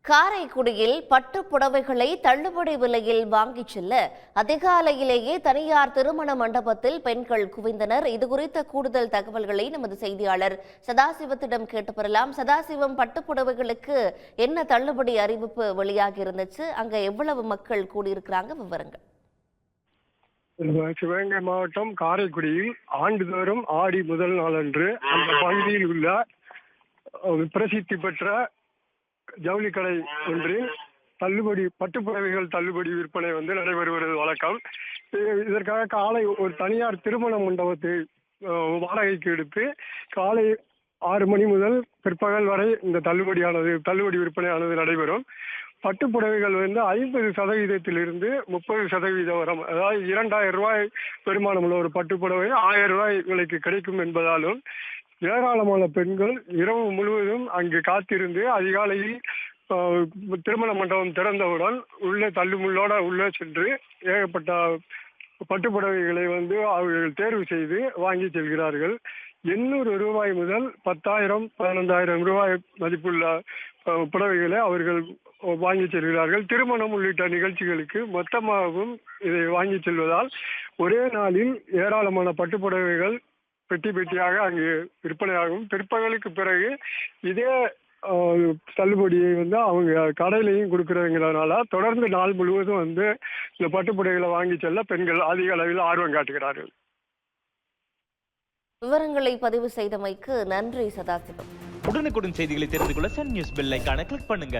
காரைக்குடியில் பட்டு புடவைகளை தள்ளுபடி விலையில் வாங்கிச் செல்ல அதிகாலையிலேயே தனியார் திருமண மண்டபத்தில் பெண்கள் குவிந்தனர். இதுகுறித்த கூடுதல் தகவல்களை நமது செய்தியாளர் சதாசிவத்திடம் கேட்டு பெறலாம். சதாசிவம், பட்டு புடவைகளுக்கு என்ன தள்ளுபடி அறிவிப்பு வெளியாகி இருந்துச்சு? அங்க எவ்வளவு மக்கள் கூடியிருக்கிறாங்க? விவரங்கள். சிவகங்கை மாவட்டம் காரைக்குடியில் ஆண்டுதோறும் ஆடி முதல் நாளன்று அந்த பகுதியில் உள்ள பிரசித்தி பெற்ற ஜவுளி கடை ஒன்றில் தள்ளுபடி பட்டுப்புடவைகள் தள்ளுபடி விற்பனை நடைபெறுவது வழக்கம். இதற்காக காலை ஒரு தனியார் திருமண மண்டபத்தை வாடகைக்கு எடுத்து காலை 6 மணி முதல் பிற்பகல் வரை இந்த தள்ளுபடி விற்பனையானது நடைபெறும். பட்டுப்புடவைகள் 50%இருந்து 30% வரை, அதாவது 2000 ரூபாய் பெருமானம் உள்ள ஒரு பட்டுப்புடவை 1000 ரூபாய் விலைக்கு கிடைக்கும் என்பதாலும் ஏராளமான பெண்கள் இரவு முழுவதும் அங்கு காத்திருந்து அதிகாலையில் திருமண மண்டபம் திறந்தவுடன் உள்ளே தள்ளுமுள்ளோட உள்ளே சென்று ஏகப்பட்ட பட்டுப்புடவைகளை அவர்கள் தேர்வு செய்து வாங்கி செல்கிறார்கள். 800 ரூபாய் முதல் 10,000 15,000 ரூபாய் மதிப்புள்ள புடவைகளை அவர்கள் வாங்கி செல்கிறார்கள். திருமணம் உள்ளிட்ட நிகழ்ச்சிகளுக்கு மொத்தமாகவும் இதை வாங்கி செல்வதால் ஒரே நாளில் ஏராளமான பட்டுப்புடவைகள் பெட்டி பெட்டியாக அங்கு விற்பனையாகும். பிற்பகலுக்கு பிறகு இதே தள்ளுபடியை அவங்க கடையிலையும் கொடுக்கறதுங்கிறதுனால தொடர்ந்து நாள் முழுவதும் இந்த பட்டுப்புடைகளை வாங்கி செல்ல பெண்கள் அதிக அளவில் ஆர்வம் காட்டுகிறார்கள். விவரங்களை பதிவு செய்தமைக்கு நன்றி சதாசிவம். உடனுக்குடன் செய்திகளை தெரிந்து கொள்ள சன் நியூஸ் பெல் ஐகானை கிளிக் பண்ணுங்க.